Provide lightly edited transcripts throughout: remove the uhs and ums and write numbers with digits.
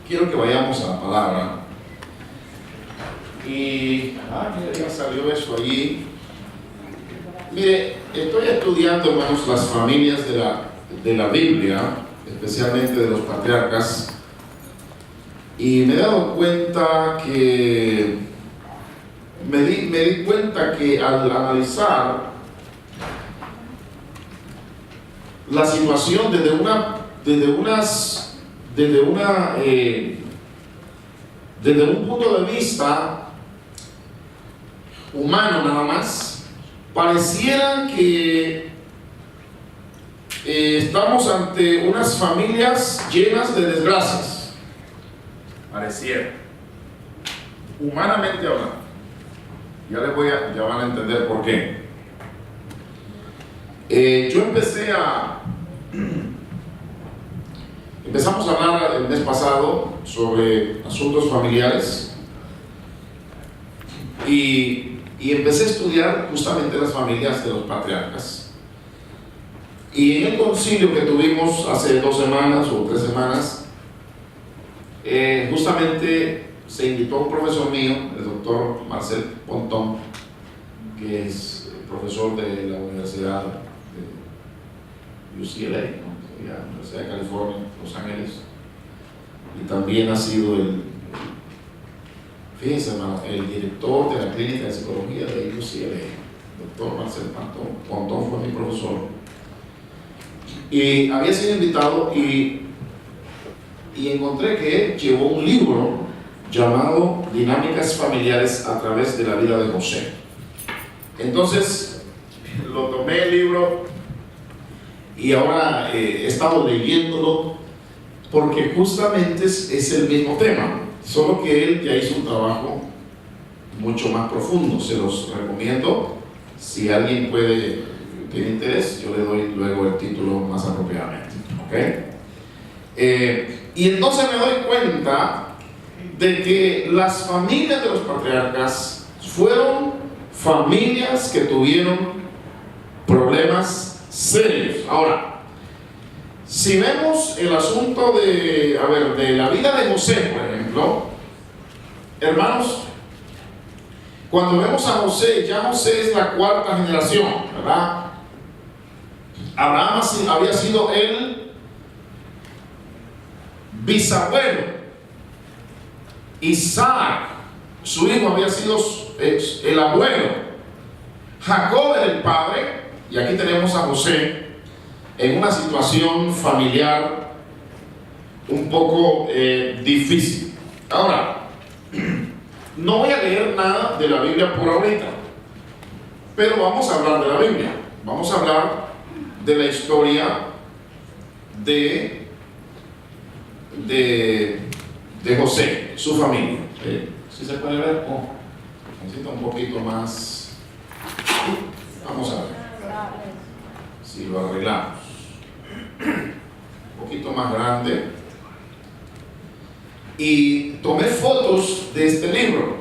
quiero que vayamos a la palabra. Y, mire, ya salió eso allí. Mire, estoy estudiando, hermanos, las familias de la Biblia, especialmente de los patriarcas, y me he dado cuenta que, me di cuenta que al analizar la situación desde un punto de vista humano nada más, pareciera que estamos ante unas familias llenas de desgracias. Pareciera, humanamente hablando. Ya van a entender por qué. Empezamos a hablar el mes pasado sobre asuntos familiares y empecé a estudiar justamente las familias de los patriarcas. Y en el concilio que tuvimos hace 2 semanas o 3 semanas, justamente se invitó a un profesor mío, el doctor Marcel Pontón, que es profesor de la Universidad de UCLA, ¿no? La Universidad de California, Los Ángeles, y también ha sido fíjense, hermano, el director de la clínica de psicología de UCLA, doctor Marcel Pontón, fue mi profesor. Y había sido invitado y encontré que él llevó un libro llamado Dinámicas Familiares a través de la vida de José. Entonces, lo tomé el libro y ahora he estado leyéndolo porque justamente es el mismo tema, solo que él ya hizo un trabajo mucho más profundo. Se los recomiendo. Si alguien tiene interés, yo le doy luego el título más apropiadamente, ¿ok? Y entonces me doy cuenta de que las familias de los patriarcas fueron familias que tuvieron problemas serios. Ahora, si vemos el asunto de la vida de José, por ejemplo, hermanos, cuando vemos a José, ya José es la 4ª generación, ¿verdad? Abraham había sido el bisabuelo. Isaac, su hijo, había sido el abuelo. Jacob era el padre. Y aquí tenemos a José en una situación familiar un poco difícil. Ahora, no voy a leer nada de la Biblia por ahorita, pero vamos a hablar de la Biblia. Vamos a hablar de la historia de José, su familia. ¿Sí se puede ver? Necesito un poquito más. Vamos a ver si lo arreglamos. Un poquito más grande. Y tomé fotos de este libro.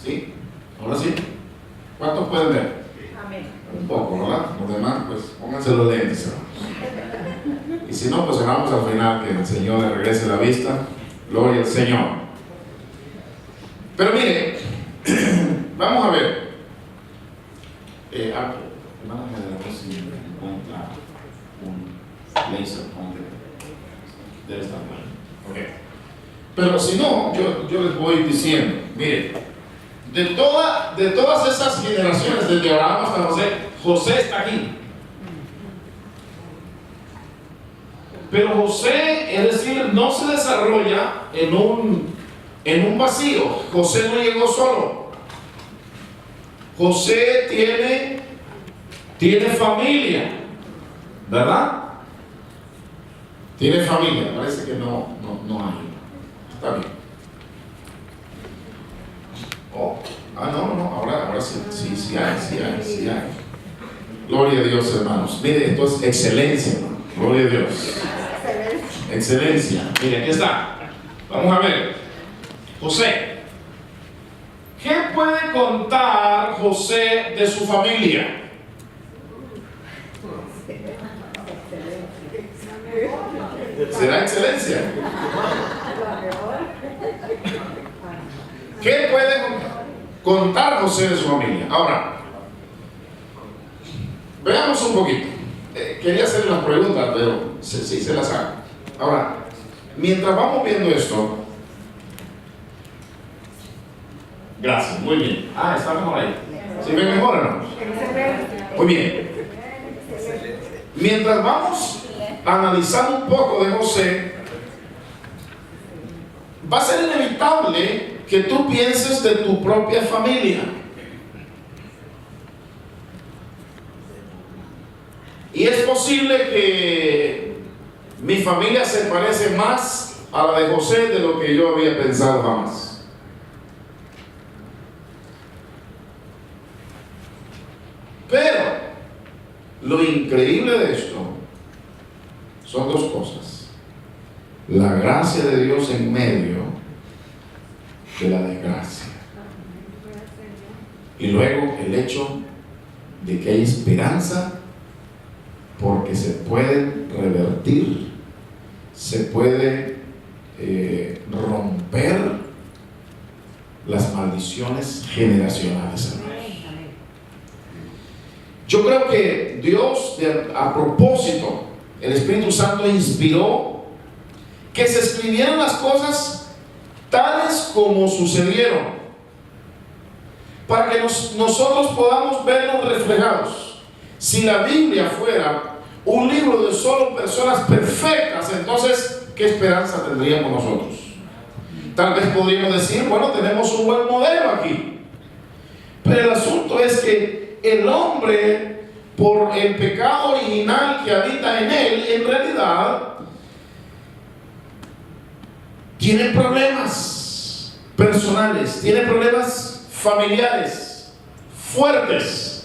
¿Sí? ¿Ahora sí? ¿Cuántos pueden ver? Amén. Un poco, ¿verdad? Los demás, pues pónganse los lentes. Y si no, pues oramos al final que el Señor le regrese la vista. Gloria al Señor. Pero mire, vamos a ver. Hermana, si encuentra un laser, debe estar mal. Okay. Pero si no, yo les voy diciendo, mire, de todas esas generaciones, desde Abraham hasta José está aquí. Pero José, es decir, no se desarrolla en un vacío. José no llegó solo. José tiene familia, ¿verdad? Tiene familia. Parece que no hay. Está bien. No. Ahora sí hay. Gloria a Dios, hermanos. Mire, esto es excelencia, hermano. Gloria a Dios. Excelencia. Mire, aquí está. Vamos a ver. José. ¿Qué puede contar José de su familia? ¿Será excelencia? ¿Qué puede contar José de su familia? Ahora, veamos un poquito. Quería hacerle las preguntas, pero sí se las hago. Ahora, mientras vamos viendo esto, gracias, muy bien. Está mejor ahí. ¿Sí me mejora, no? Muy bien. Mientras vamos analizando un poco de José, va a ser inevitable que tú pienses de tu propia familia. Y es posible que mi familia se parece más a la de José de lo que yo había pensado jamás. Pero lo increíble de esto son dos cosas: la gracia de Dios en medio de la desgracia, y luego el hecho de que hay esperanza, porque se pueden revertir, se puede romper las maldiciones generacionales, hermanos. Yo creo que Dios, a propósito, el Espíritu Santo inspiró que se escribieran las cosas tales como sucedieron, para que nosotros podamos vernos reflejados. Si la Biblia fuera un libro de solo personas perfectas, entonces, ¿qué esperanza tendríamos nosotros? Tal vez podríamos decir, bueno, tenemos un buen modelo aquí. Pero el asunto es que el hombre, por el pecado original que habita en él, en realidad tiene problemas personales, tiene problemas familiares fuertes.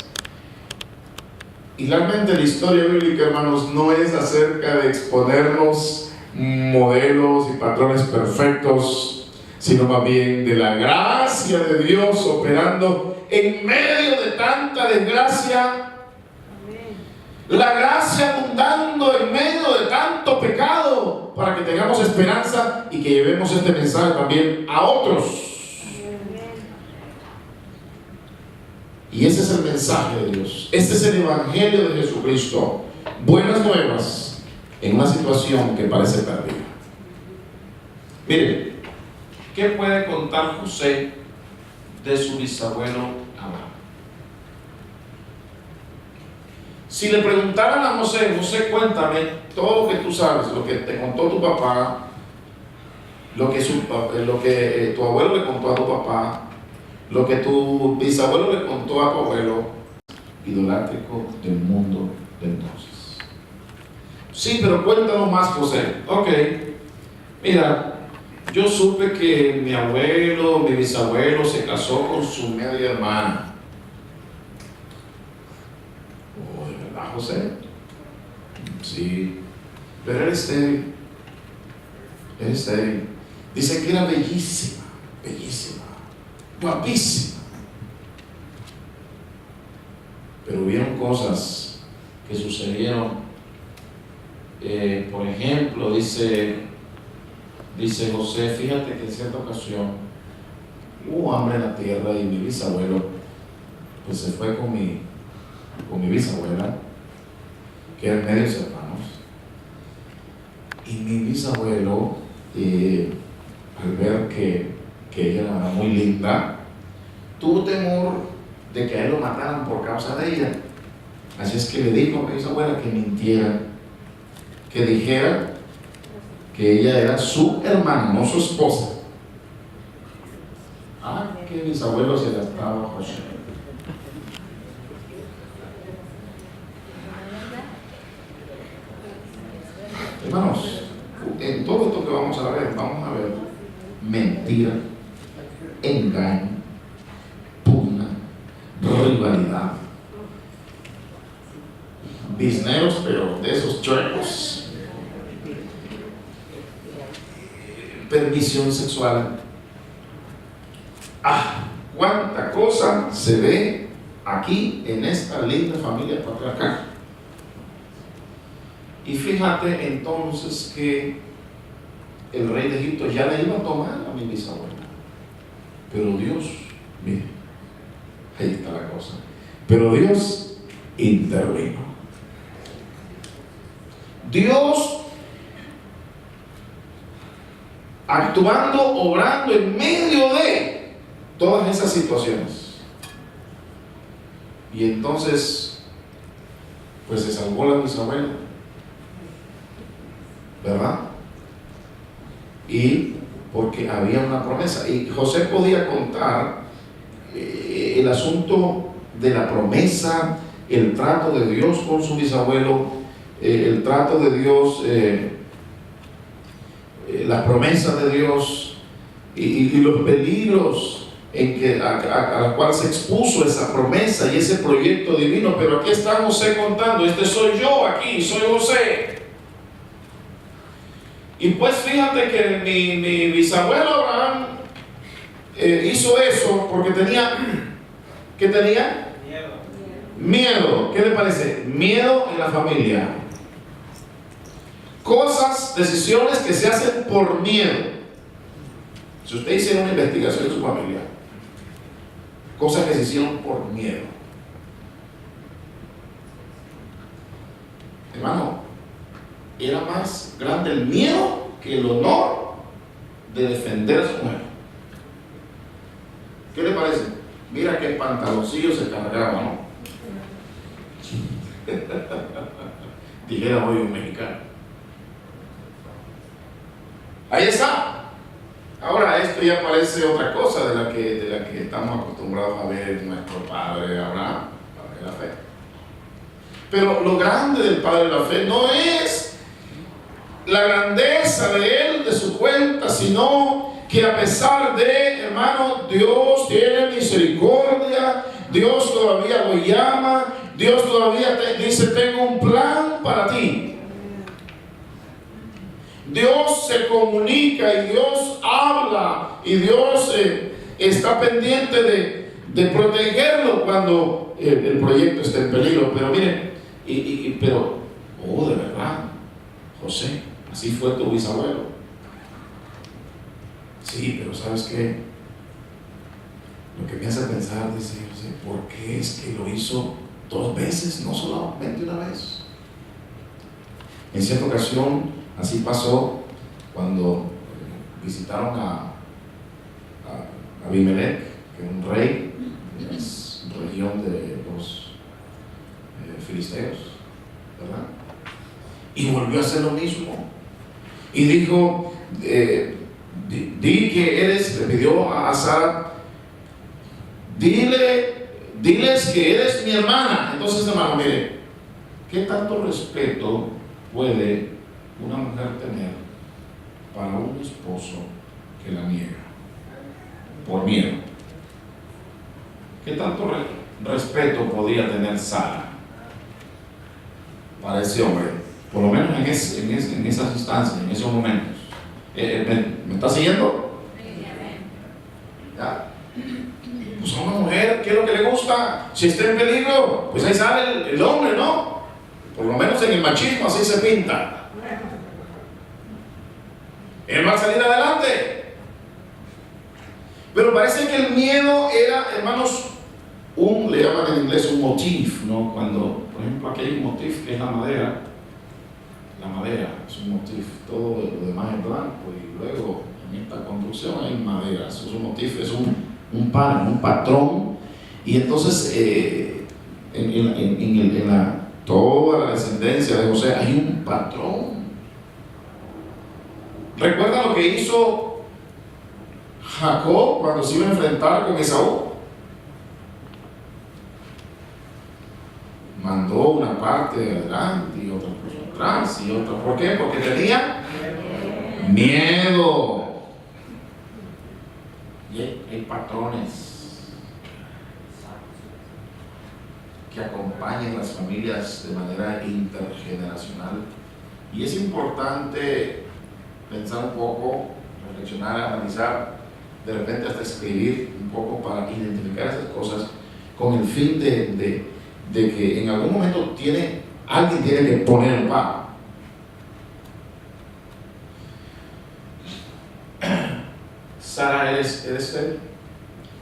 Y realmente la historia bíblica, hermanos, no es acerca de exponernos modelos y patrones perfectos, sino más bien de la gracia de Dios operando en medio de tanta desgracia. La gracia abundando en medio de tanto pecado, para que tengamos esperanza y que llevemos este mensaje también a otros. Y ese es el mensaje de Dios. Este es el evangelio de Jesucristo. Buenas nuevas en una situación que parece perdida. Miren, ¿qué puede contar José de su bisabuelo Abraham? Si le preguntaran a José, José, cuéntame todo lo que tú sabes, lo que te contó tu papá, lo que tu abuelo le contó a tu papá, lo que tu bisabuelo le contó a tu abuelo, idolátrico del mundo de entonces. Sí, pero cuéntanos más, José. Ok, mira, yo supe que mi abuelo, mi bisabuelo se casó con su media hermana. Oh, ¿de verdad, José? Sí, pero era estéril. Era estéril. Dice que era bellísima, bellísima, guapísima. Pero hubieron cosas que sucedieron. Por ejemplo, dice José, fíjate que en cierta ocasión hubo hambre en la tierra y mi bisabuelo pues se fue con mi bisabuela, que eran medios hermanos, y mi bisabuelo, al ver que ella era muy linda, tuvo temor de que a él lo mataran por causa de ella. Así es que le dijo a mi bisabuela que mintiera, que dijera que ella era su hermana, no su esposa. Que mi bisabuelo se la estaba José. Hermanos, en todo esto que vamos a ver mentira, engaño, pugna, rivalidad, bisneros, pero de esos chuecos, permisión sexual. Cuánta cosa se ve aquí en esta linda familia patriarcal. Y fíjate entonces que el rey de Egipto ya le iba a tomar a mi bisabuela. Pero Dios, mire, ahí está la cosa. Pero Dios intervino. Dios actuando, obrando en medio de todas esas situaciones. Y entonces, pues se salvó la bisabuela, ¿verdad? Y porque había una promesa. Y José podía contar el asunto de la promesa, el trato de Dios con su bisabuelo, el trato de Dios, la promesa de Dios y los peligros a los cuales se expuso esa promesa y ese proyecto divino. Pero aquí está José contando: este soy yo aquí, soy José. Y pues fíjate que mi bisabuelo Abraham hizo eso porque tenía, ¿qué tenía? Miedo. ¿Qué le parece? Miedo en la familia. Cosas, decisiones que se hacen por miedo. Si usted hiciera una investigación de su familia, cosas que se hicieron por miedo. Hermano, era más grande el miedo que el honor de defender a su mujer. ¿Qué le parece? Mira qué pantaloncillo se cargaba, ¿no? Dijera hoy un mexicano. Ahí está. Ahora esto ya parece otra cosa de la que estamos acostumbrados a ver en nuestro padre Abraham, padre de la fe. Pero lo grande del padre de la fe no es la grandeza de él, de su cuenta, sino que a pesar de, hermano, Dios tiene misericordia, Dios todavía lo llama, Dios todavía dice: tengo un plan para ti. Dios se comunica y Dios habla y Dios está pendiente de protegerlo cuando el proyecto está en peligro. Pero miren, pero, de verdad, José, así fue tu bisabuelo. Sí, pero ¿sabes qué? Lo que me hace pensar, dice José, ¿por qué es que lo hizo 2 veces, no solamente una vez? En cierta ocasión, así pasó cuando visitaron a Abimelech, que era un rey de la región de los filisteos, ¿verdad? Y volvió a hacer lo mismo. Y dijo: di que eres, le pidió a Sara, diles que eres mi hermana. Entonces, hermano, mire, ¿qué tanto respeto puede una mujer tener para un esposo que la niega por miedo? ¿Qué tanto respeto podía tener Sara para ese hombre? Por lo menos en esas instancias, en esos momentos. ¿Me está siguiendo? ¿Ya? Pues a una mujer, ¿qué es lo que le gusta? Si está en peligro, pues ahí sale el hombre, ¿no? Por lo menos en el machismo así se pinta. Él va a salir adelante. Pero parece que el miedo era, hermanos, le llaman en inglés un motif, ¿no? Cuando, por ejemplo, aquí hay un motif que es la madera. La madera es un motif, todo lo demás es blanco, y luego en esta construcción hay madera. Eso es un motif, es un patrón. Y entonces en toda la descendencia de José hay un patrón. ¿Recuerdan lo que hizo Jacob cuando se iba a enfrentar con Esaú? Mandó una parte adelante y otra por atrás y otra. ¿Por qué? Porque tenía miedo. Y hay patrones que acompañan las familias de manera intergeneracional. Y es importante pensar un poco, reflexionar, analizar, de repente hasta escribir un poco para identificar esas cosas con el fin de que en algún momento alguien tiene que poner el pago. Sara, ¿eres estéril?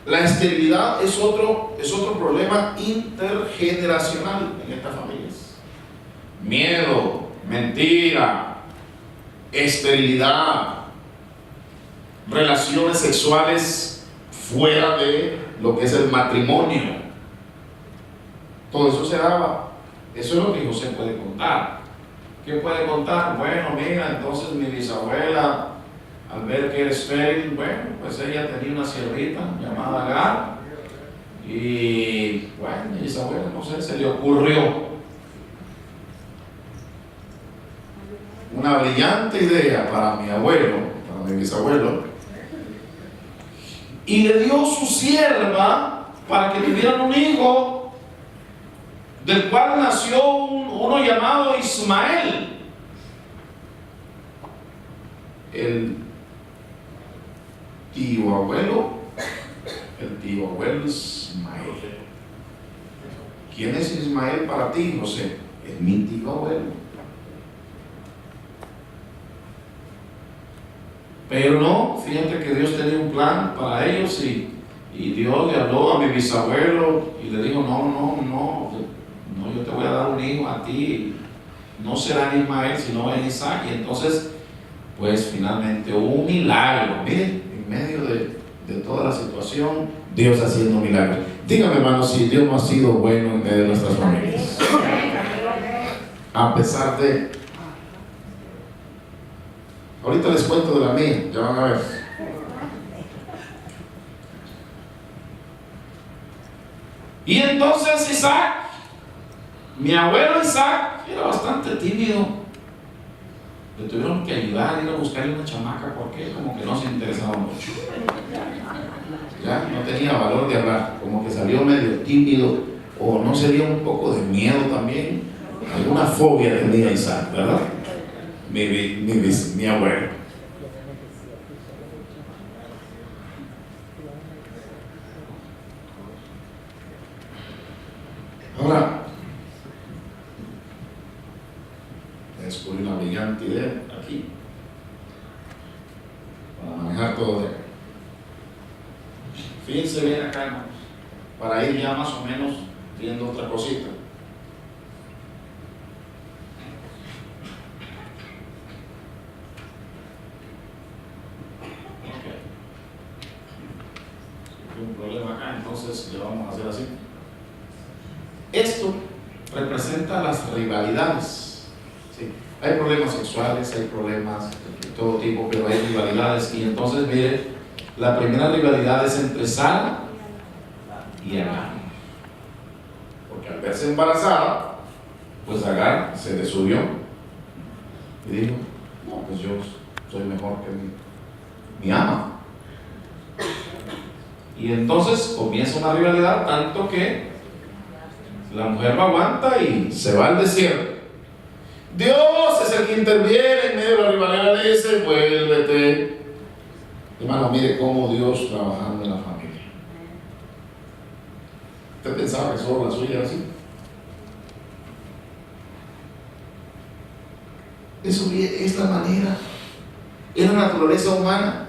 La esterilidad es otro problema intergeneracional en estas familias. Miedo, mentira, esterilidad, relaciones sexuales fuera de lo que es el matrimonio. Todo eso se daba. Eso es lo que José puede contar. ¿Qué puede contar? Bueno, mira, entonces mi bisabuela, al ver que era estéril, bueno, pues ella tenía una siervita llamada Agar. Y bueno, mi bisabuela, no sé, se le ocurrió una brillante idea para mi abuelo, para mi bisabuelo, y le dio su sierva para que tuvieran un hijo, del cual nació uno llamado Ismael. El tío abuelo Ismael. ¿Quién es Ismael para ti, José? Es mi tío abuelo. Pero no, fíjate que Dios tenía un plan para ellos y Dios le habló a mi bisabuelo y le dijo, no, yo te voy a dar un hijo a ti, no será en Ismael, sino en Isaac. Y entonces, pues finalmente hubo un milagro, miren, en medio de toda la situación, Dios haciendo milagros. Dígame, hermano, si Dios no ha sido bueno en medio de nuestras familias. A pesar de... Ahorita les cuento de la mía, ya van a ver. Y entonces Isaac, mi abuelo Isaac, era bastante tímido. Le tuvieron que ayudar, ir a buscarle una chamaca porque como que no se interesaba mucho. Ya no tenía valor de hablar, como que salió medio tímido, o no sería un poco de miedo también. Alguna fobia tenía Isaac, ¿verdad? Mi abuelo. Ahora, descubrí una brillante idea aquí para manejar todo de acá. Fíjense bien acá, hermanos, para ir ya más o menos viendo otra cosita. Un problema acá, entonces le vamos a hacer así. Esto representa las rivalidades, ¿sí? Hay problemas sexuales, hay problemas de todo tipo, pero hay rivalidades. Y entonces, mire, la primera rivalidad es entre Sara y Agar, porque al verse embarazada, pues Agar se le subió y dijo, no, pues yo soy mejor que mi ama. Y entonces comienza una rivalidad, tanto que la mujer no aguanta y se va al desierto. Dios es el que interviene en medio de la rivalidad, le dice, vuélvete. Hermano, mire cómo Dios trabajando en la familia. ¿Usted pensaba que solo la suya era así? Eso es la manera, es la naturaleza humana.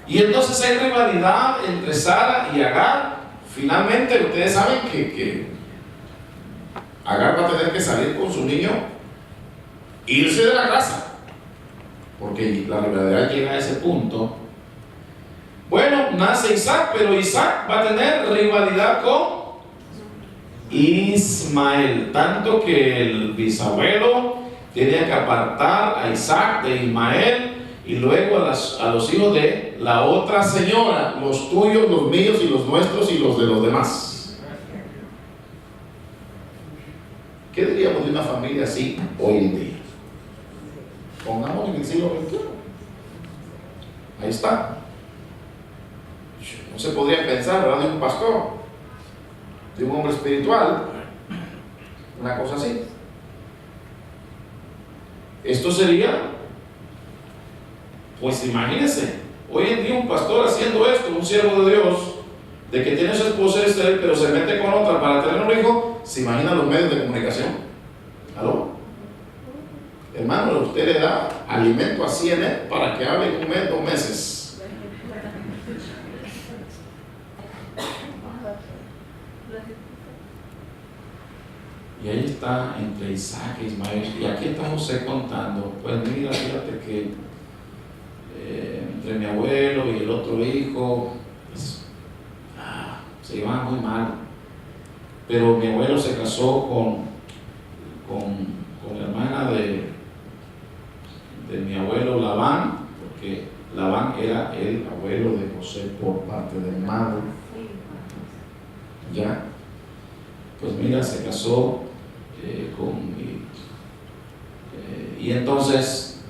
Y entonces hay rivalidad entre Sara y Agar. Finalmente, ustedes saben que Agar va a tener que salir con su niño, irse de la casa, porque la rivalidad llega a ese punto. Bueno, nace Isaac, pero Isaac va a tener rivalidad con Ismael, tanto que el bisabuelo tenía que apartar a Isaac de Ismael y luego a los hijos de la otra señora, los tuyos, los míos y los nuestros y los de los demás. ¿Qué diríamos de una familia así hoy en día? Pongamos en el siglo XXI. Ahí está. No se podría pensar, ¿verdad?, de un pastor, de un hombre espiritual, una cosa así. Esto sería, pues imagínense, hoy en día un pastor haciendo esto, un siervo de Dios, de que tiene su esposa estéril, pero se mete con otra para tener un hijo. ¿Se imaginan los medios de comunicación? ¿Aló? Hermano, usted le da alimento a 100 para que hable 1 mes, 2 meses. Y ahí está entre Isaac e Ismael. Y aquí está José contando, pues mira, fíjate que entre mi abuelo y el otro hijo, pues, se llevaban muy mal. Pero mi abuelo se casó con la hermana de mi abuelo Labán, porque Labán era el abuelo de José por parte de madre. ¿Ya? Pues mira, se casó y entonces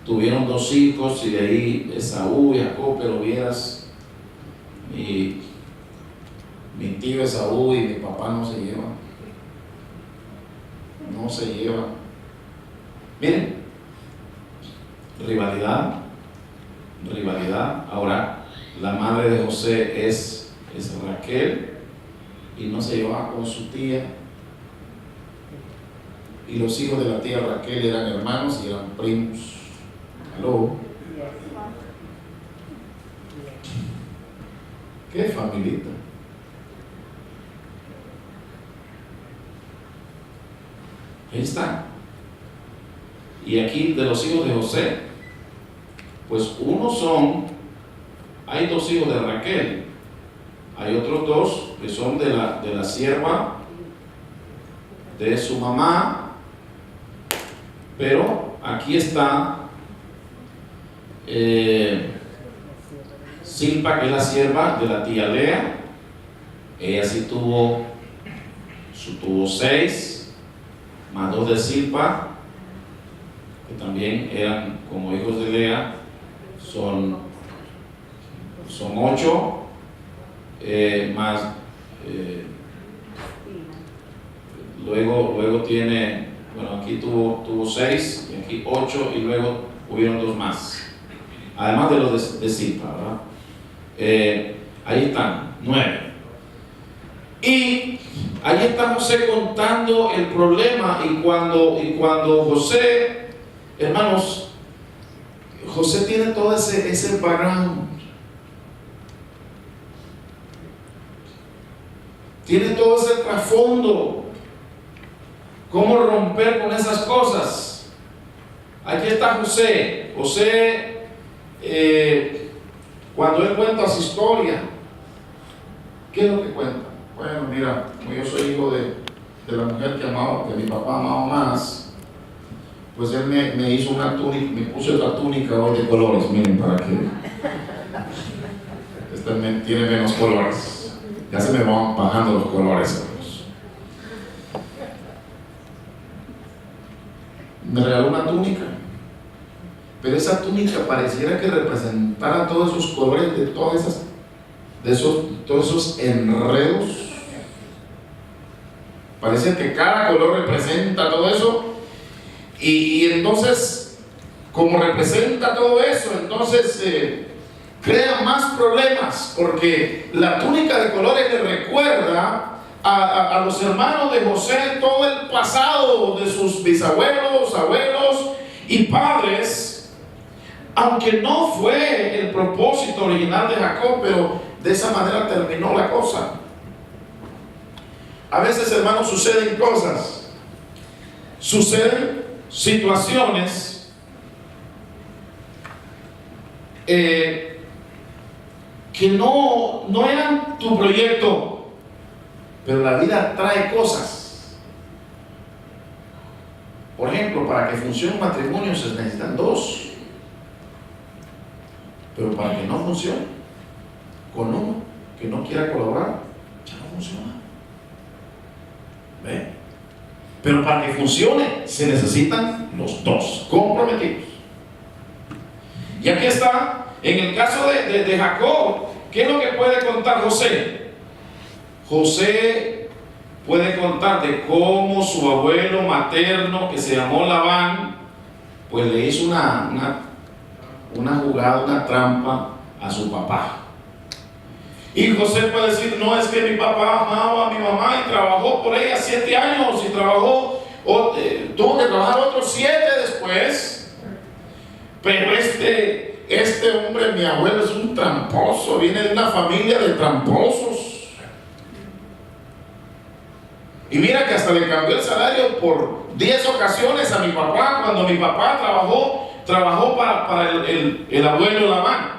tuvieron 2 hijos, y de ahí Esaú y Jacob. Pero vieras, mi tío Esaú y mi papá no se llevan. No se llevan. Miren, rivalidad. Ahora, la madre de José es Raquel, y no se llevaba con su tía. Y los hijos de la tía Raquel eran hermanos y eran primos. ¿Aló? ¿Qué familita? Ahí está. Y aquí de los hijos de José, pues hay 2 hijos de Raquel, hay otros 2 que son de la sierva de su mamá. Pero aquí está Silpa, que es la sierva de la tía Lea. Ella sí tuvo 6, más 2 de Silpa, que también eran como hijos de Lea. Son 8, más luego tiene, bueno, aquí tuvo 6, y aquí 8, y luego hubieron 2 más, además de los de Silpa, ¿verdad? Ahí están, 9. Y ahí está José contando el problema. Y cuando José, hermanos, José tiene todo ese background, tiene todo ese trasfondo. ¿Cómo romper con esas cosas? Aquí está José. Cuando él cuenta su historia, ¿qué es lo que cuenta? Bueno, mira, como yo soy hijo de la mujer que mi papá amaba más, pues él me hizo una túnica, me puso esta túnica hoy de colores. Miren, para que esta tiene menos colores. Ya se me van bajando los colores. Me regaló una túnica, pero esa túnica pareciera que representara todos esos colores de todos esos enredos. Parece que cada color representa todo eso, y entonces, como representa todo eso, entonces crea más problemas, porque la túnica de colores le recuerda a los hermanos de José todo el pasado de sus bisabuelos, abuelos y padres, aunque no fue el propósito original de Jacob, pero de esa manera terminó la cosa. A veces, hermanos, suceden cosas, suceden situaciones que no eran tu proyecto. Pero la vida trae cosas. Por ejemplo, para que funcione un matrimonio se necesitan 2. Pero para que no funcione, con uno que no quiera colaborar, ya no funciona. ¿Ve? Pero para que funcione se necesitan los 2 comprometidos. Y aquí está, en el caso de Jacob, ¿qué es lo que puede contar José? José puede contar de cómo su abuelo materno, que se llamó Labán, pues le hizo una jugada, una trampa a su papá. Y José puede decir: no, es que mi papá amaba a mi mamá y trabajó por ella 7 años, y tuvo que trabajar otros 7 después, es. Pero este hombre, mi abuelo, es un tramposo, viene de una familia de tramposos. Y mira que hasta le cambió el salario por 10 ocasiones a mi papá, cuando mi papá trabajó para el abuelo Labán.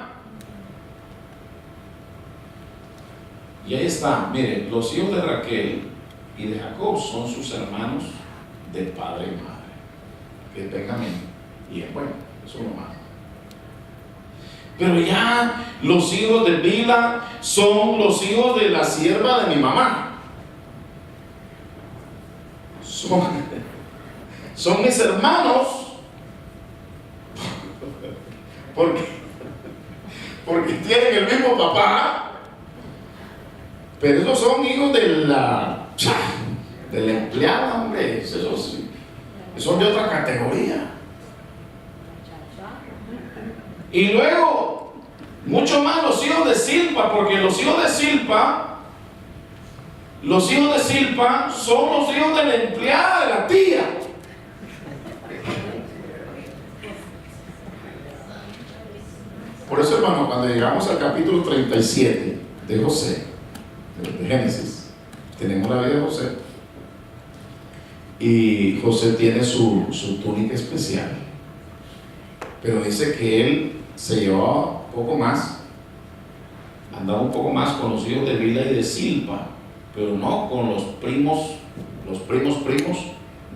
Y ahí está, miren, los hijos de Raquel y de Jacob son sus hermanos de padre y madre, que es Benjamín y es bueno, eso es lo más. Pero ya los hijos de Bilha son los hijos de la sierva de mi mamá. Son mis hermanos porque tienen el mismo papá. Pero esos son hijos de la empleada, hombre. Esos son de otra categoría. Y luego, mucho más los hijos de Zilpa, porque los hijos de Zilpa son los hijos de la empleada de la tía. Por eso, hermano, cuando llegamos al capítulo 37 de José, de Génesis, tenemos la vida de José, y José tiene su túnica especial, pero dice que él se llevaba un poco más, andaba un poco más con los hijos de Bilha y de Zilpa, pero no con los primos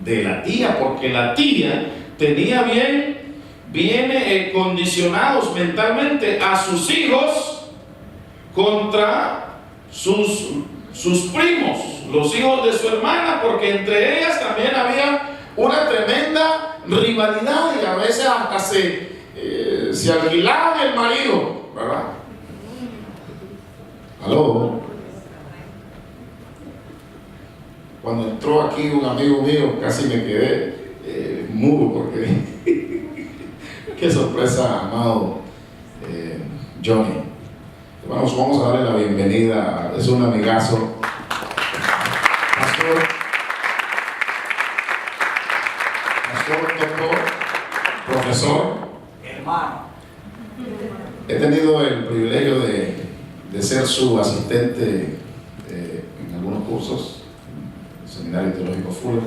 de la tía, porque la tía tenía bien condicionados mentalmente a sus hijos contra sus primos, los hijos de su hermana, porque entre ellas también había una tremenda rivalidad y a veces hasta se alquilaban el marido, ¿verdad? ¿Aló? Cuando entró aquí un amigo mío casi me quedé mudo porque qué sorpresa, amado Johnny. Vamos a darle la bienvenida, es un amigazo, pastor, doctor, profesor, hermano. He tenido el privilegio de ser su asistente en algunos cursos, en el Seminario Teológico Fuller.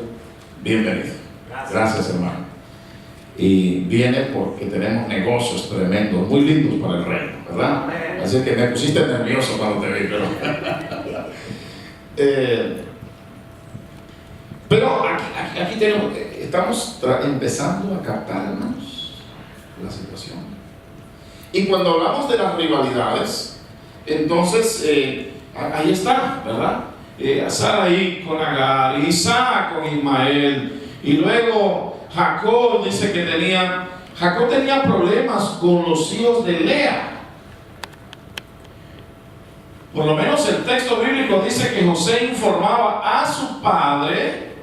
Bienvenido. Gracias, hermano. Y viene porque tenemos negocios tremendos, muy lindos para el reino, ¿verdad? Así que me pusiste nervioso cuando te vi, pero aquí estamos empezando a captar, hermanos, la situación. Y cuando hablamos de las rivalidades, entonces ahí está, ¿verdad? Sarai con Agar, Isaac con Ismael, y luego Jacob dice que Jacob tenía problemas con los hijos de Lea. Por lo menos el texto bíblico dice que José informaba a su padre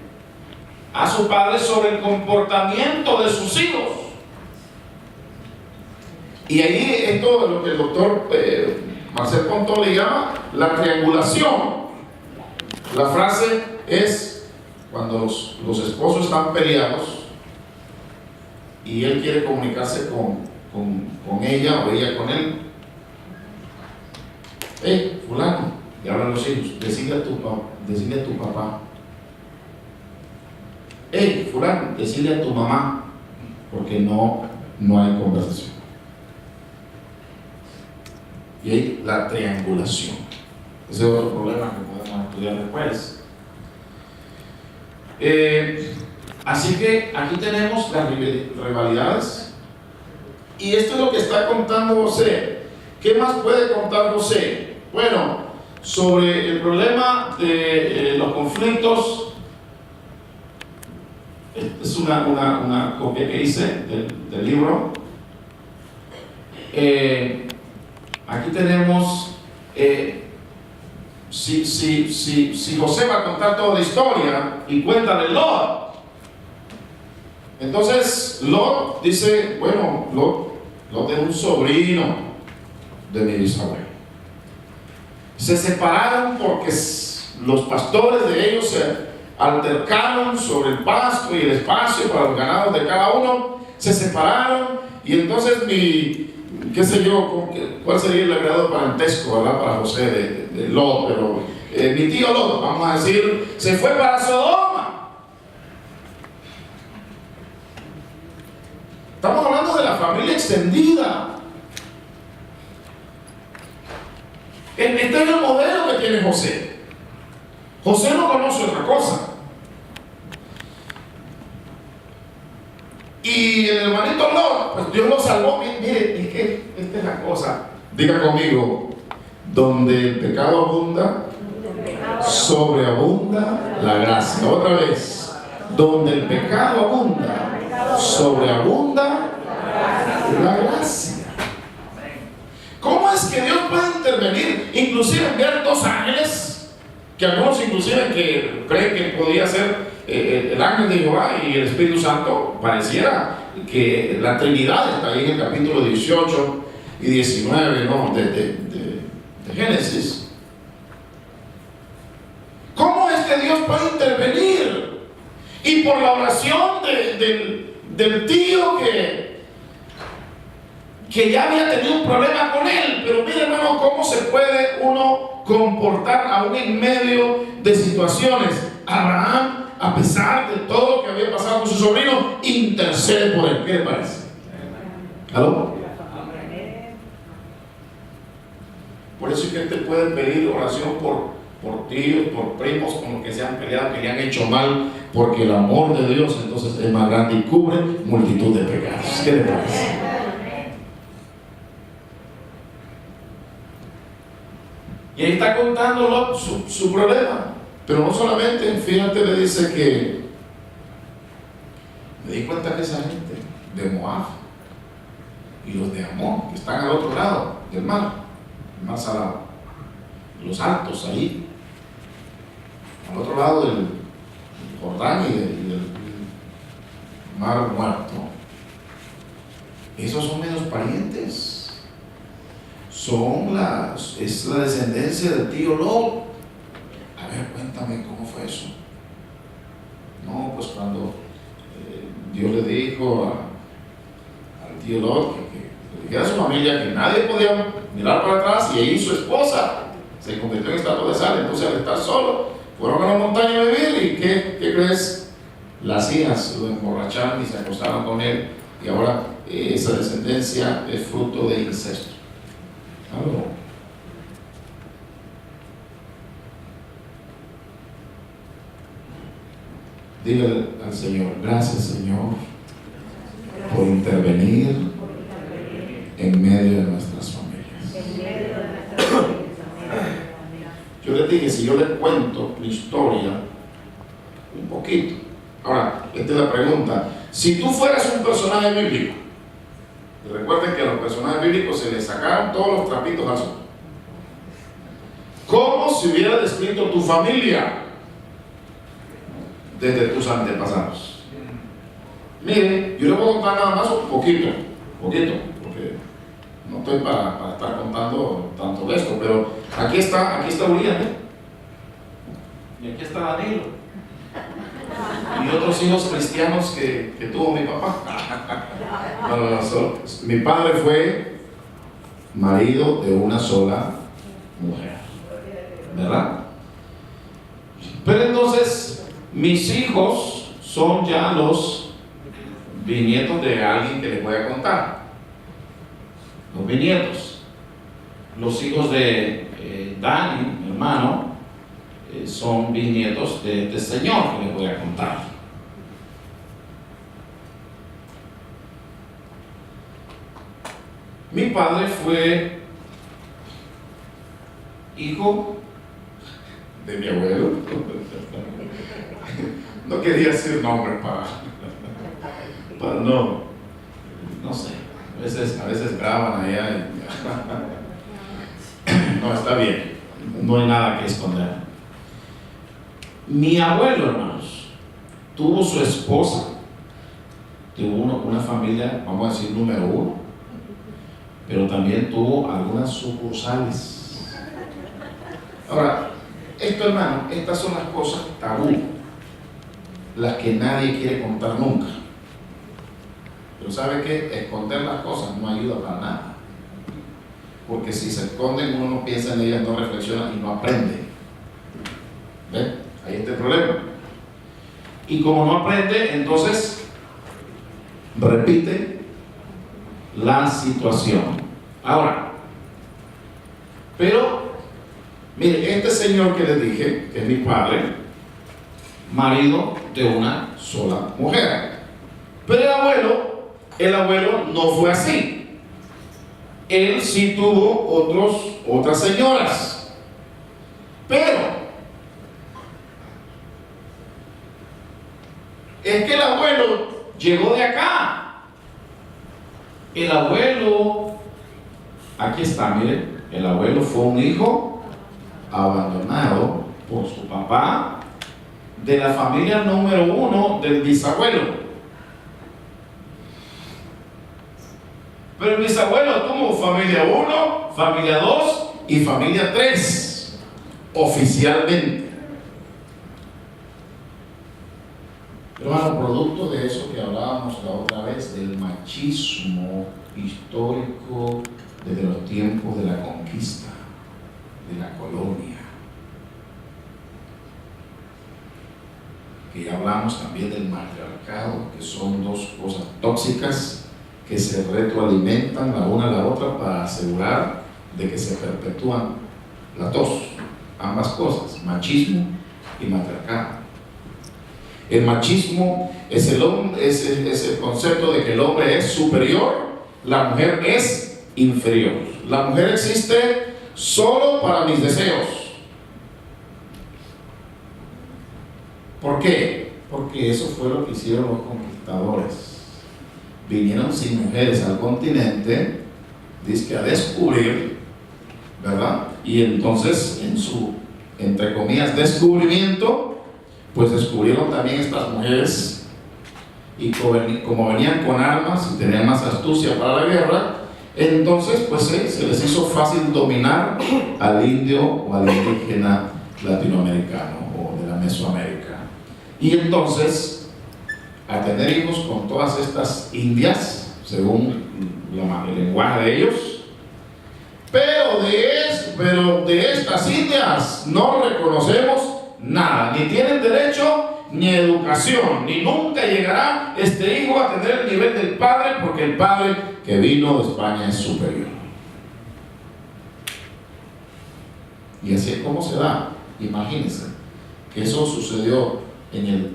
sobre el comportamiento de sus hijos. Y ahí esto es lo que el doctor Marcel Pontón le llama la triangulación. La frase es cuando los esposos están peleados y él quiere comunicarse con ella o ella con él. Fulano, y hablan los hijos, decide a tu papá. Fulano, decide a tu mamá, porque no hay conversación. Y hay la triangulación. Ese es otro problema que podemos estudiar después. Así que aquí tenemos las rivalidades. Y esto es lo que está contando José. ¿Qué más puede contar José? Bueno, sobre el problema de los conflictos. Es una copia que hice del libro. Aquí tenemos, si José va a contar toda la historia y cuenta de Lot, entonces Lot dice, bueno, Lot es un sobrino de mi bisabuelo. Se separaron porque los pastores de ellos altercaron sobre el pasto y el espacio para los ganados de cada uno, se separaron, y entonces qué sé yo, cuál sería el agrado parentesco, ¿verdad? Para José de Lot, pero mi tío Lot, vamos a decir, se fue para Sodoma. Estamos hablando de la familia extendida. Este es el modelo que tiene José. José no conoce otra cosa. Y el hermanito Lot, pues Dios lo salvó. Mire, es que esta es la cosa. Diga conmigo, donde el pecado abunda, sobreabunda la gracia. Otra vez, donde el pecado abunda, sobreabunda la gracia. ¿Cómo es que Dios puede intervenir? Inclusive enviar 2 ángeles, que algunos inclusive que creen que podía ser el ángel de Jehová y el Espíritu Santo. Pareciera que la Trinidad está ahí en el capítulo 18 y 19, ¿no? de Génesis. ¿Cómo es que Dios puede intervenir? Y por la oración del tío que ya había tenido un problema con él. Pero mire, hermano, cómo se puede uno comportar aún en medio de situaciones. Abraham, a pesar de todo lo que había pasado con su sobrino, intercede por él. ¿Qué le parece? ¿Aló? Por eso es que te pueden pedir oración por tíos, por primos con los que se han peleado, que le han hecho mal, porque el amor de Dios entonces es más grande y cubre multitud de pecados. ¿Qué le parece? Y ahí está contando Lot su problema. Pero no solamente, fíjate, le dice que me di cuenta que esa gente de Moab y los de Amón, que están al otro lado del mar, el mar Salado, los altos ahí, al otro lado del Jordán y del mar Muerto, esos son menos parientes. Es la descendencia del tío Lot. A ver, cuéntame cómo fue eso. No, pues cuando Dios le dijo al tío Lot que le dijera a su familia que nadie podía mirar para atrás, y ahí su esposa se convirtió en estatua de sal. Entonces, al estar solo, fueron a la montaña a vivir. ¿Y qué crees? Las hijas lo emborracharon y se acostaron con él, y ahora esa descendencia es fruto de incesto. ¿Algo? Dígale al Señor: gracias, Señor, por intervenir en medio de nuestras familias. Yo les dije, si yo les cuento mi historia un poquito. Ahora, esta es la pregunta: si tú fueras un personaje bíblico, recuerden que a los personajes bíblicos se les sacaron todos los trapitos al sol, ¿cómo se hubiera descrito tu familia desde tus antepasados? Miren, yo les voy a contar nada más un poquito, porque no estoy para estar contando tanto de esto, pero aquí está Urián, y aquí está Danilo, y otros hijos cristianos que tuvo mi papá. Mi padre fue marido de una sola mujer, ¿verdad? Pero entonces mis hijos son ya los bisnietos de alguien que les voy a contar. Los bisnietos, los hijos de Dani, mi hermano, son bisnietos de este señor que les voy a contar. Mi padre fue hijo de mi abuelo. No quería decir nombre para no sé, a veces graban allá y no, está bien, no hay nada que esconder. Mi abuelo, hermanos, tuvo su esposa, tuvo una familia, vamos a decir, número 1, pero también tuvo algunas sucursales. Ahora, esto, hermano, estas son las cosas tabú. las que nadie quiere contar nunca. Pero ¿sabe qué? Esconder las cosas no ayuda para nada. Porque si se esconden, uno no piensa en ellas, no reflexiona y no aprende. ¿Ven? Ahí está el problema. Y como no aprende, entonces repite la situación. Ahora, pero, mire, este señor que les dije, que es mi padre, marido de una sola mujer. Pero el abuelo no fue así. Él sí tuvo otras señoras. Pero es que el abuelo llegó de acá. El abuelo, aquí está, miren, el abuelo fue un hijo abandonado por su papá de la familia número 1 del bisabuelo. Pero el bisabuelo tuvo familia 1, familia 2 y familia 3, oficialmente. Pero bueno, producto de eso que hablábamos la otra vez, del machismo histórico desde los tiempos de la conquista, de la colonia. Que ya hablamos también del matriarcado, que son dos cosas tóxicas que se retroalimentan la una a la otra para asegurar de que se perpetúan las dos, ambas cosas, machismo y matriarcado. El machismo es el concepto de que el hombre es superior, la mujer es inferior. La mujer existe solo para mis deseos. ¿Por qué? Porque eso fue lo que hicieron los conquistadores. Vinieron sin mujeres al continente, dizque a descubrir, ¿verdad? Y entonces en su, entre comillas, descubrimiento, pues descubrieron también estas mujeres, y como venían con armas y tenían más astucia para la guerra, entonces pues se les hizo fácil dominar al indio o al indígena latinoamericano o de la Mesoamérica. Y entonces, al tener hijos con todas estas indias, según el lenguaje de ellos, pero de estas indias no reconocemos nada, ni tienen derecho ni educación, ni nunca llegará este hijo a tener el nivel del padre, porque el padre que vino de España es superior. Y así es como se da. Imagínense que eso sucedió en el,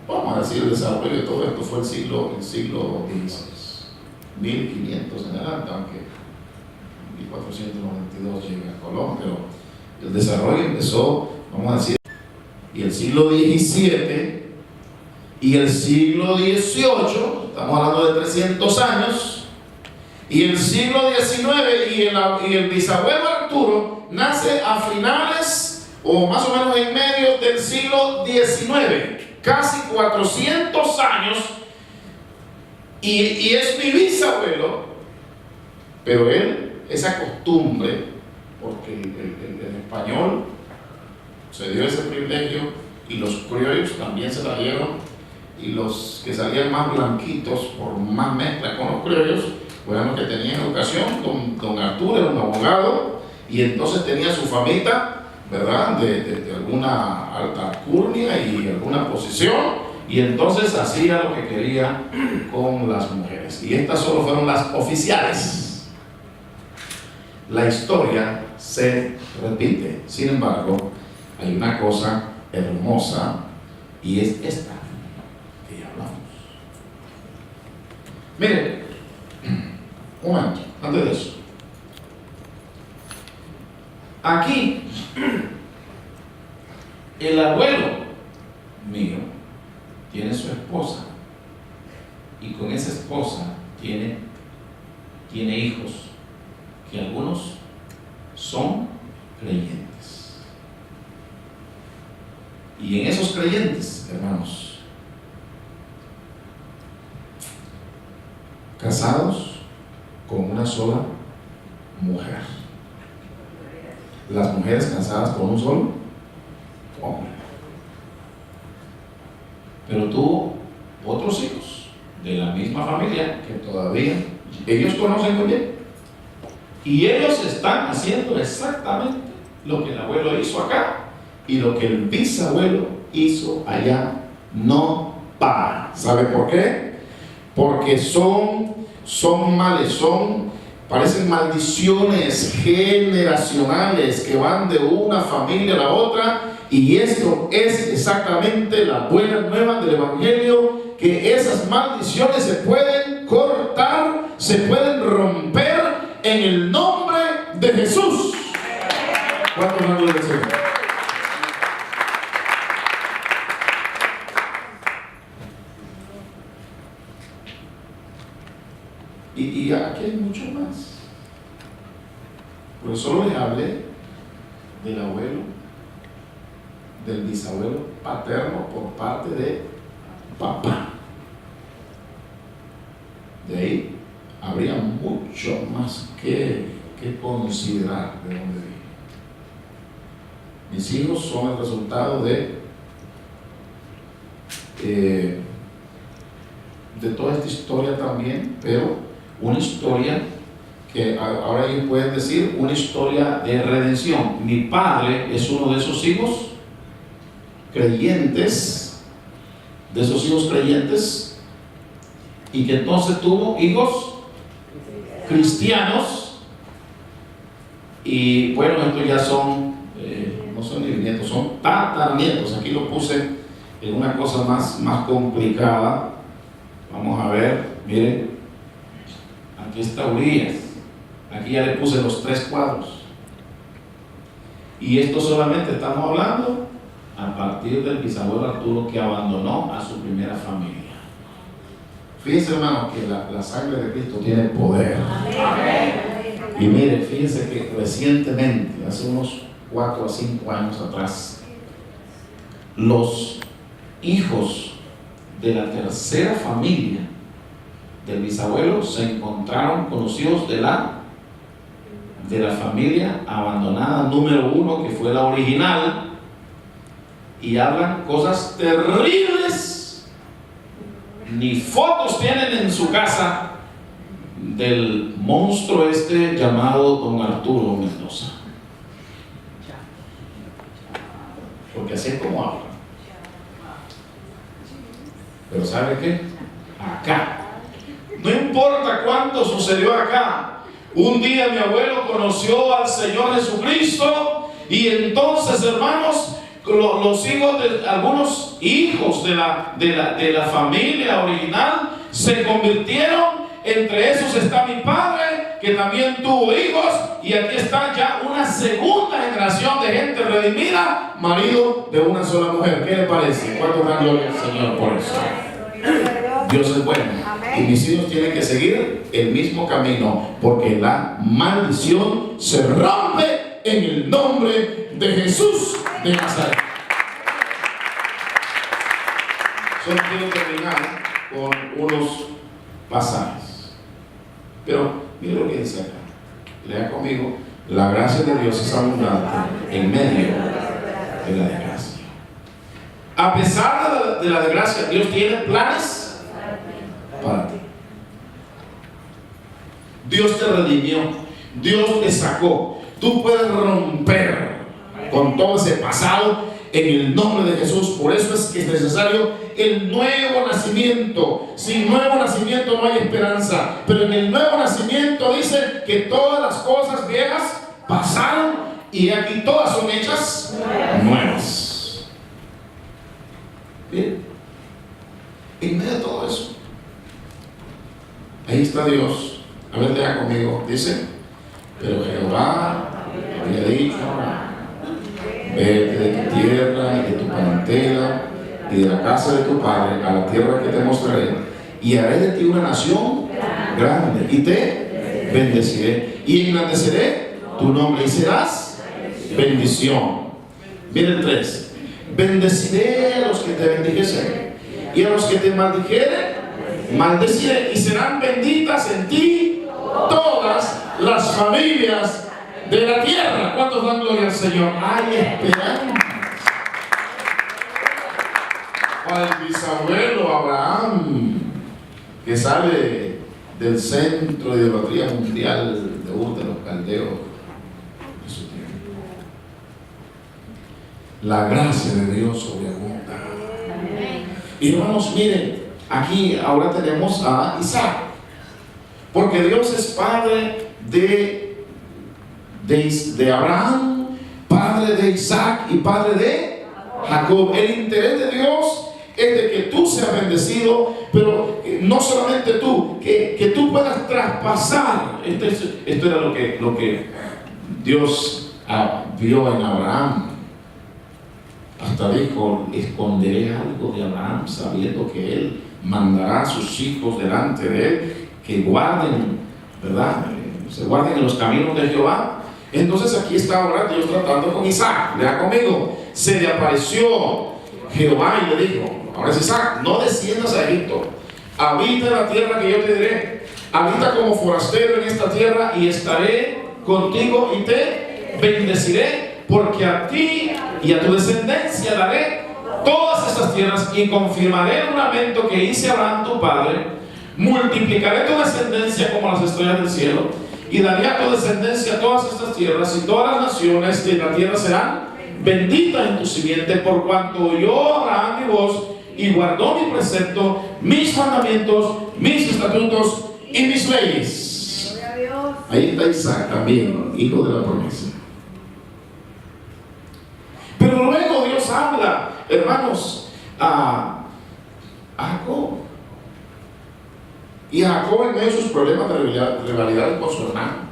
vamos a decir, el desarrollo de todo esto fue el siglo XVI, 1500 en adelante, aunque 1492 llega a Colón, pero el desarrollo empezó, vamos a decir, y el siglo XVII y el siglo XVIII, estamos hablando de 300 años, y el siglo XIX y el bisabuelo Arturo nace a finales o más o menos en medio del siglo XIX, casi 400 años, y es mi bisabuelo, pero él, esa costumbre, porque el español se dio ese privilegio y los criollos también se la dieron, y los que salían más blanquitos por más mezcla con los criollos, fueron los que tenían educación. Don Arturo era un abogado y entonces tenía su famita, ¿verdad?, de alguna alta alcurnia y alguna posición, y entonces hacía lo que quería con las mujeres, y estas solo fueron las oficiales. La historia se repite. Sin embargo, hay una cosa hermosa, y es esta que ya hablamos. Miren, un momento, antes de eso. Aquí, el abuelo mío tiene su esposa, y con esa esposa tiene hijos, que algunos son creyentes. Y en esos creyentes, hermanos, casados con una sola mujer. Las mujeres casadas con un solo hombre. pero tuvo otros hijos de la misma familia que todavía ellos conocen muy bien. Y ellos están haciendo exactamente lo que el abuelo hizo acá y lo que el bisabuelo hizo allá. No para. ¿Sabe por qué? Porque son males, parecen maldiciones generacionales que van de una familia a la otra. Y esto es exactamente la buena nueva del Evangelio, que esas maldiciones se pueden cortar, se pueden romper en el nombre de Jesús. ¿Cuántos han oído eso? Y aquí hay mucho más. Pero solo les hablé del abuelo, del bisabuelo paterno por parte de papá. De ahí habría mucho más que considerar de dónde viene. Mis hijos son el resultado de toda esta historia también, pero una historia que ahora ellos pueden decir una historia de redención. Mi padre es uno de esos hijos creyentes, y que entonces tuvo hijos cristianos. Y bueno, estos ya son no son ni nietos, son tataranietos. Aquí lo puse en una cosa más complicada. Vamos a ver, miren, aquí está Urias, aquí ya le puse los 3 cuadros, y esto solamente estamos hablando a partir del bisabuelo Arturo, que abandonó a su primera familia. Fíjense, hermano, que la sangre de Cristo tiene poder. Amén. Y mire, fíjense que recientemente, hace unos 4 a 5 años atrás, los hijos de la tercera familia del bisabuelo se encontraron con los hijos de la familia abandonada número 1, que fue la original, y hablan cosas terribles. Ni fotos tienen en su casa del monstruo llamado don Arturo Mendoza, porque así es como hablan. Pero ¿sabe qué? Acá, no importa cuánto sucedió acá, un día mi abuelo conoció al Señor Jesucristo, y entonces, hermanos, los hijos de algunos hijos de la familia original se convirtieron. Entre esos está mi padre, que también tuvo hijos, y aquí está ya una segunda generación de gente redimida, marido de una sola mujer. ¿Qué le parece? ¿Cuánto dan gloria al Señor por eso? Dios es bueno. Y mis hijos tienen que seguir el mismo camino, porque la maldición se rompe en el nombre de Jesús de Nazaret. Solo quiero terminar con unos pasajes, pero mire lo que dice acá. Lea conmigo: la gracia de Dios es abundante en medio de la desgracia. A pesar de la desgracia, Dios tiene planes para ti. Dios te redimió, Dios te sacó. Tú puedes romper con todo ese pasado en el nombre de Jesús. Por eso es que es necesario el nuevo nacimiento. Sin nuevo nacimiento no hay esperanza, pero en el nuevo nacimiento dice que todas las cosas viejas pasaron y aquí todas son hechas nuevas. Bien, en medio de todo eso, ahí está Dios. A ver, lea conmigo. Dice: pero Jehová había dicho: vete de tu tierra y de tu parentela y de la casa de tu padre a la tierra que te mostraré, y haré de ti una nación grande, y te bendeciré, y engrandeceré tu nombre, y serás bendición. Miren 3: bendeciré a los que te bendijesen, y a los que te maldijeren maldeciré, y serán benditas en ti todas las familias de la tierra. ¿Cuántos dan gloria al Señor? Hay esperanza. bisabuelo Abraham, que sale del centro de idolatría mundial de Ur de los Caldeos de su tiempo. La gracia de Dios sobreabunda. Y hermanos, miren, aquí ahora tenemos a Isaac, porque Dios es padre de Abraham, padre de Isaac y padre de Jacob. El interés de Dios es de que tú seas bendecido, pero no solamente tú, que tú puedas traspasar. Esto era lo que Dios vio en Abraham. Hasta dijo: esconderé algo de Abraham, sabiendo que él mandará a sus hijos delante de él, que guarden, ¿verdad? Se guarden en los caminos de Jehová. Entonces aquí está ahora Dios tratando con Isaac. Lea conmigo: se le apareció Jehová y le dijo, ahora es Isaac, no desciendas a Egipto, habita en la tierra que yo te diré, habita como forastero en esta tierra y estaré contigo y te bendeciré, porque a ti y a tu descendencia daré todas estas tierras y confirmaré el juramento que hice a Abraham tu padre, multiplicaré tu descendencia como las estrellas del cielo y daré a tu descendencia todas estas tierras y todas las naciones de la tierra serán benditas en tu simiente, por cuanto oyó Abraham mi voz y guardó mi precepto, mis mandamientos, mis estatutos y mis leyes. Ahí está Isaac también, hijo de la promesa. Pero luego Dios habla, hermanos, a Jacob. Y a Jacob, en medio de sus problemas de rivalidad con su hermano.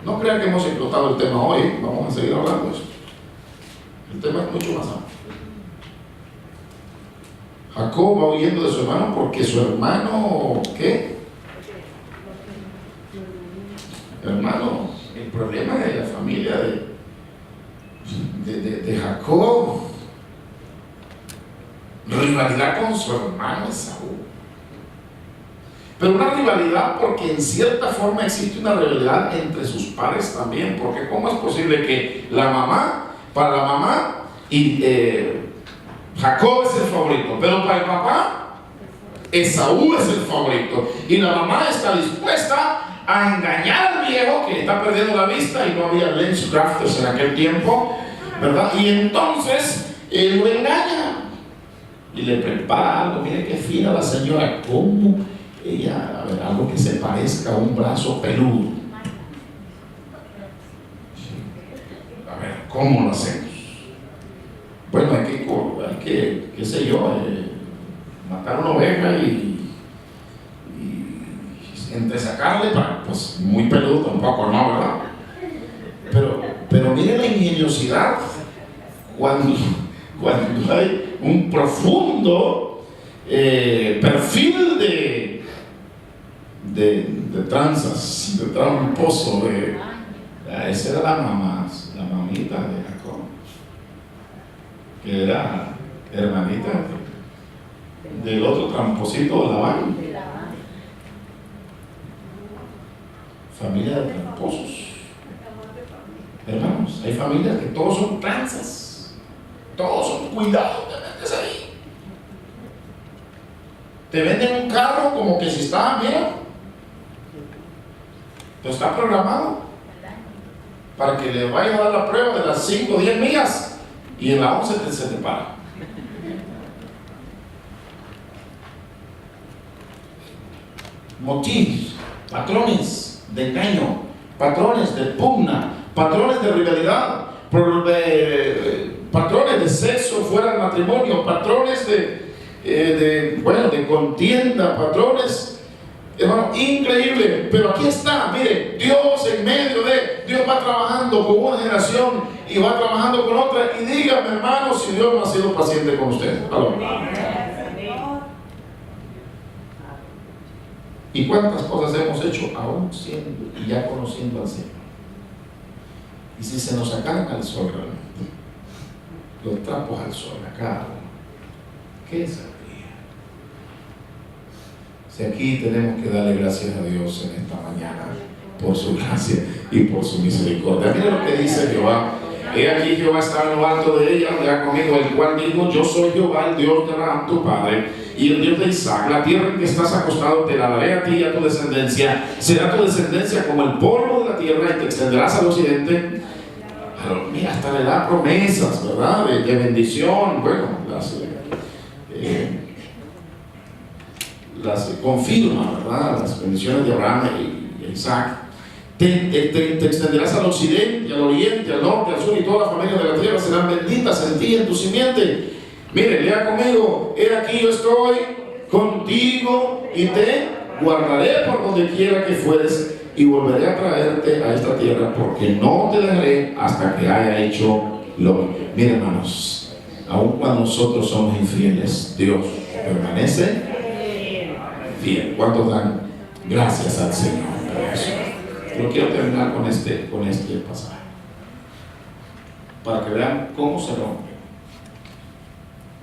No crean que hemos explotado el tema hoy, vamos a seguir hablando de eso. El tema es mucho más amplio. Jacob va huyendo de su hermano porque su hermano, ¿qué? Hermano, el problema de la familia de Jacob, rivalidad con su hermano Esaú. Pero una rivalidad porque en cierta forma existe una rivalidad entre sus padres también, porque ¿cómo es posible que la mamá, para la mamá, y Jacob es el favorito, pero para el papá, Esaú es el favorito, y la mamá está dispuesta a engañar al viejo que está perdiendo la vista, y no había lens crafters en aquel tiempo, ¿verdad? Y entonces él lo engaña y le prepara algo. Mire qué fina la señora, cómo ella, a ver, algo que se parezca a un brazo peludo. A ver, ¿cómo lo hacemos? Bueno, hay que qué sé yo, matar una oveja y entresacarle, pues muy peludo tampoco, ¿no? ¿Verdad? Pero mire la ingeniosidad cuando hay un profundo perfil de tranzas, de tramposo. Esa era la mamita de Jacob, que era hermanita del otro tramposito de Labán. Familia de tramposos. Hermanos, hay familias que todos son tranzas, todos son cuidados, te metes ahí. Te venden un carro como que si está bien, pero está programado para que le vaya a dar la prueba de las 5 o 10 millas y en la 11 se te para. Motivos, patrones de engaño, patrones de pugna, patrones de rivalidad, patrones de sexo fuera del matrimonio, patrones de contienda, patrones, hermano, increíble. Pero aquí está, mire, Dios en medio Dios va trabajando con una generación y va trabajando con otra. Y dígame, hermano, si Dios no ha sido paciente con usted. ¿Y cuántas cosas hemos hecho aún siendo y ya conociendo al Señor? Y si se nos sacaran al sol realmente, los trapos al sol, a cada uno, ¿qué saldría? Si aquí tenemos que darle gracias a Dios en esta mañana por su gracia y por su misericordia. Mira lo que dice Jehová He aquí Jehová estaba en lo alto de ella, lea conmigo, el cual dijo: yo soy Jehová, el Dios de Abraham tu padre, y el Dios de Isaac. La tierra en que estás acostado te la daré a ti y a tu descendencia. Será tu descendencia como el polvo de la tierra, y te extenderás al occidente. Pero mira, hasta le da promesas, ¿verdad? De bendición. Bueno, las confirma, ¿verdad? Las bendiciones de Abraham y Isaac. Te extenderás al occidente, al oriente, al norte, al sur, y todas las familias de la tierra serán benditas en ti y en tu simiente. Mire, lea conmigo: he aquí yo estoy contigo y te guardaré por donde quiera que fueres, y volveré a traerte a esta tierra, porque no te dejaré hasta que haya hecho lo que... Mire, hermanos, aun cuando nosotros somos infieles, Dios permanece fiel. ¿Cuántos dan gracias al Señor por eso? Yo quiero terminar con este pasaje, para que vean cómo se rompe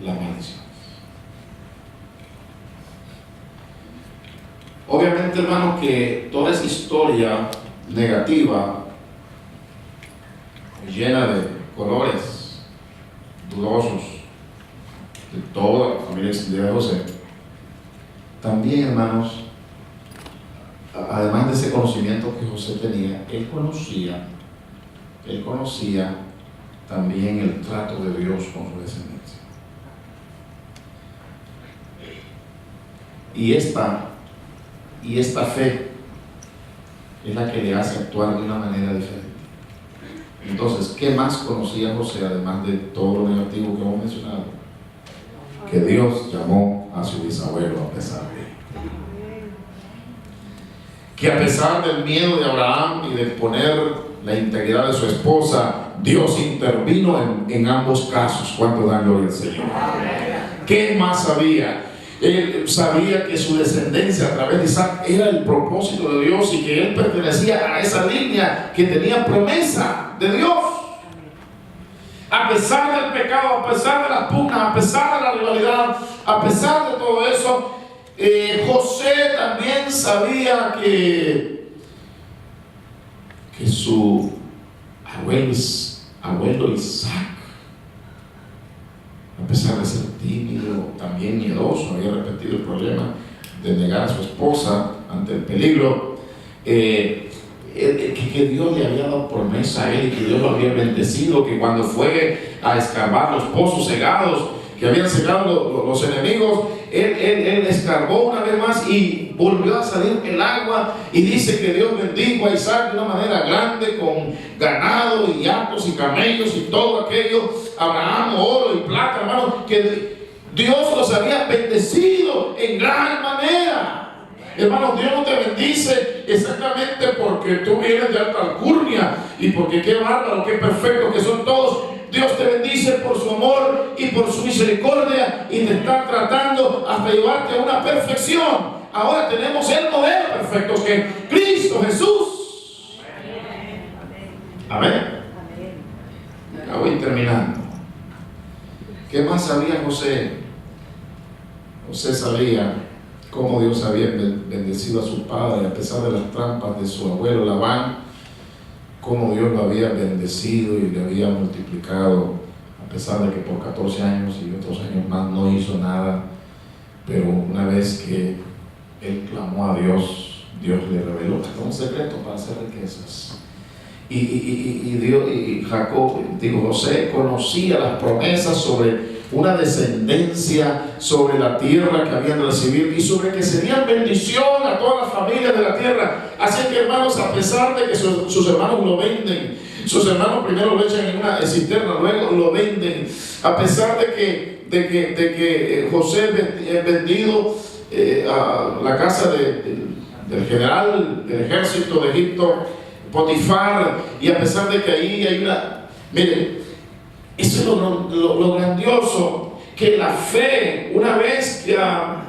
la maldición. Obviamente, hermano, que toda esa historia negativa, llena de colores dudosos de toda la familia extendida de José, también, hermanos, además de ese conocimiento que José tenía, él conocía también el trato de Dios con su descendencia. Y esta fe es la que le hace actuar de una manera diferente. Entonces, ¿qué más conocía José, además de todo lo negativo que hemos mencionado? Que Dios llamó a su bisabuelo a pesar de él. Que a pesar del miedo de Abraham y de exponer la integridad de su esposa, Dios intervino en ambos casos. ¿Cuánto dan gloria al Señor? ¿Qué más sabía? Él sabía que su descendencia a través de Isaac era el propósito de Dios, y que él pertenecía a esa línea que tenía promesa de Dios. A pesar del pecado, a pesar de las pugnas, a pesar de la rivalidad, a pesar de todo eso, José también sabía que su abuelo Isaac, a pesar de ser tímido, también miedoso, había repetido el problema de negar a su esposa ante el peligro, que Dios le había dado promesa a él, y que Dios lo había bendecido, que cuando fue a escarbar los pozos cegados que habían cegado los enemigos, él escarbó una vez más y volvió a salir el agua, y dice que Dios bendijo a Isaac de una manera grande, con ganado y asnos y camellos y todo aquello, Abraham, oro y plata, hermano, que Dios los había bendecido en gran manera. Hermano, Dios no te bendice exactamente porque tú vienes de alta alcurnia y porque qué bárbaro, qué perfecto que son todos. Dios te bendice por su amor y por su misericordia, y te está tratando hasta llevarte a una perfección. Ahora tenemos el modelo perfecto, que es Cristo Jesús. Amén. Ya voy terminando. ¿Qué más sabía José? José sabía cómo Dios había bendecido a su padre a pesar de las trampas de su abuelo Labán, cómo Dios lo había bendecido y le había multiplicado, a pesar de que por 14 años y otros años más no hizo nada. Pero una vez que él clamó a Dios, Dios le reveló un secreto para hacer riquezas. Y José conocía las promesas sobre una descendencia, sobre la tierra que habían de recibir, y sobre que serían bendición a todas las familias de la tierra. Así que, hermanos, a pesar de que sus hermanos lo venden, sus hermanos primero lo echan en una cisterna, luego lo venden, a pesar de que José es vendido a la casa del general del ejército de Egipto, Potifar, y a pesar de que ahí hay una... Miren, eso es lo grandioso, que la fe, una vez que ha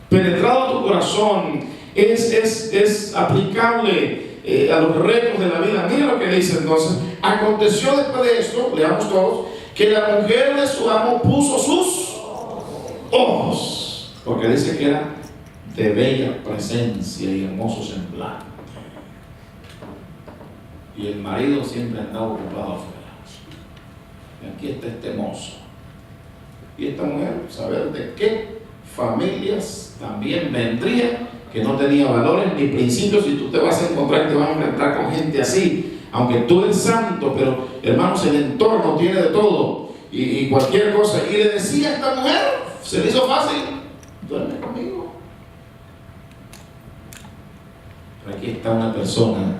penetrado tu corazón, es aplicable a los retos de la vida. Mira lo que dice entonces: aconteció después de esto, leamos todos, que la mujer de su amo puso sus ojos, porque dice que era de bella presencia y hermoso semblante, y el marido siempre andaba ocupado afuera. aquí está este mozo. Y esta mujer, saber de qué familias también vendría, que no tenía valores ni principios, y tú te vas a encontrar, te vas a enfrentar con gente así, aunque tú eres santo, pero hermanos, el entorno tiene de todo, y cualquier cosa. Y le decía a esta mujer, se le hizo fácil, duerme conmigo. Pero aquí está una persona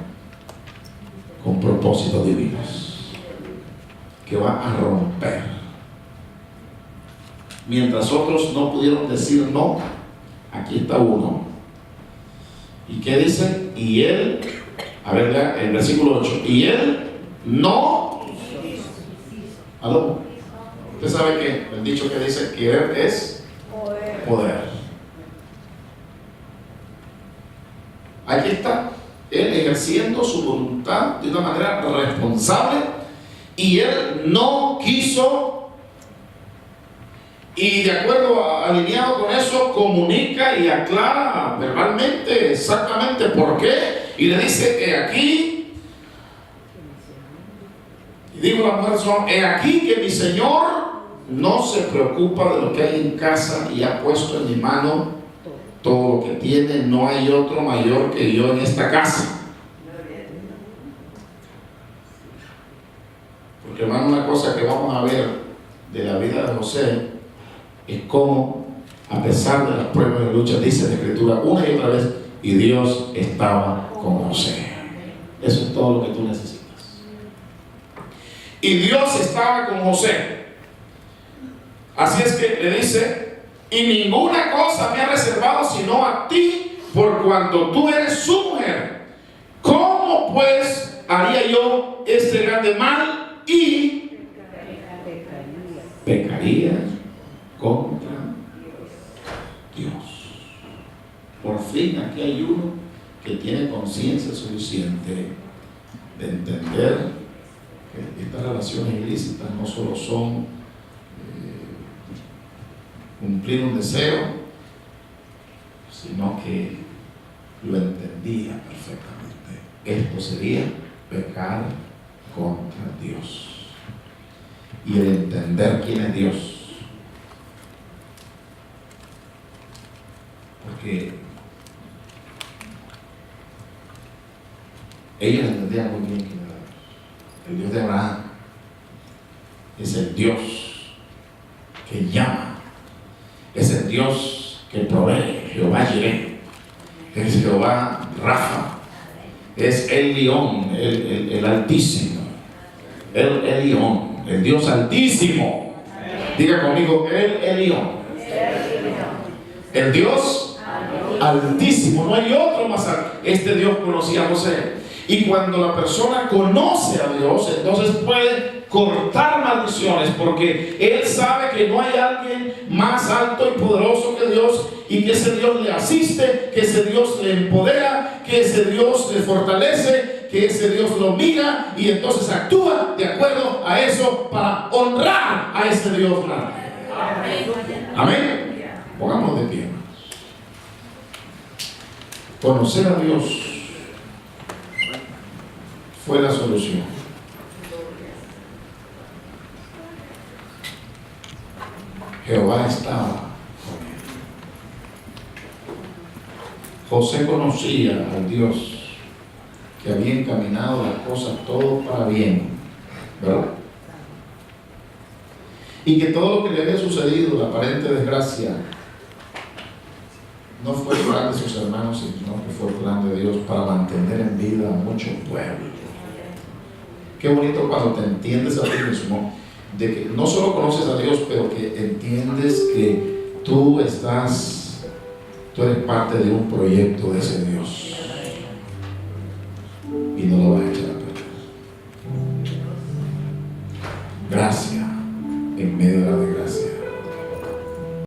con propósitos divinos, que va a romper. Mientras otros no pudieron decir no, aquí está uno. ¿Y qué dice? Y él, a ver, vea, el versículo 8, y él no. ¿Aló? Usted sabe que el dicho que dice querer es poder. Aquí está, él ejerciendo su voluntad de una manera responsable, y él no quiso. Y de acuerdo, alineado con eso, comunica y aclara verbalmente exactamente por qué. Y le dice, he aquí, y digo la mujer, he aquí que mi Señor no se preocupa de lo que hay en casa, y ha puesto en mi mano todo lo que tiene. No hay otro mayor que yo en esta casa. Porque, hermano, una cosa que vamos a ver de la vida de José es cómo, a pesar de las pruebas y luchas, dice la Escritura una y otra vez, y Dios estaba con José. Eso es todo lo que tú necesitas. Y Dios estaba con José. Así es que le dice, y ninguna cosa me ha reservado sino a ti, por cuanto tú eres su mujer. ¿Cómo pues haría yo este grande mal? Y pecaría contra Dios. Por fin aquí hay uno que tiene conciencia suficiente de entender que estas relaciones ilícitas no solo son cumplir un deseo, sino que lo entendía perfectamente. Esto sería pecar contra Dios. Y el entender quién es Dios. Porque ellos entendían muy bien quién era Dios. El Dios de Abraham es el Dios que llama, es el Dios que provee. Jehová Jireh, es Jehová Rafa, es el León, el Altísimo, el León, el Dios Altísimo. Diga conmigo, el León, el Dios Altísimo. No hay otro más alto. Este Dios conocía a José. Y cuando la persona conoce a Dios, entonces puede cortar maldiciones, porque él sabe que no hay alguien más alto y poderoso que Dios, y que ese Dios le asiste, que ese Dios le empodera, que ese Dios le fortalece, que ese Dios lo mira, y entonces actúa de acuerdo a eso para honrar a ese Dios grande. Amén. Pongámonos de pie. Conocer a Dios fue la solución. Jehová estaba con él. José conocía al Dios que había encaminado las cosas todo para bien, ¿verdad? Y que todo lo que le había sucedido, la aparente desgracia, no fue el plan de sus hermanos, sino que fue el plan de Dios para mantener en vida a mucho pueblo. Qué bonito cuando te entiendes a ti mismo, de que no solo conoces a Dios, pero que entiendes que tú eres parte de un proyecto de ese Dios, y no lo vas a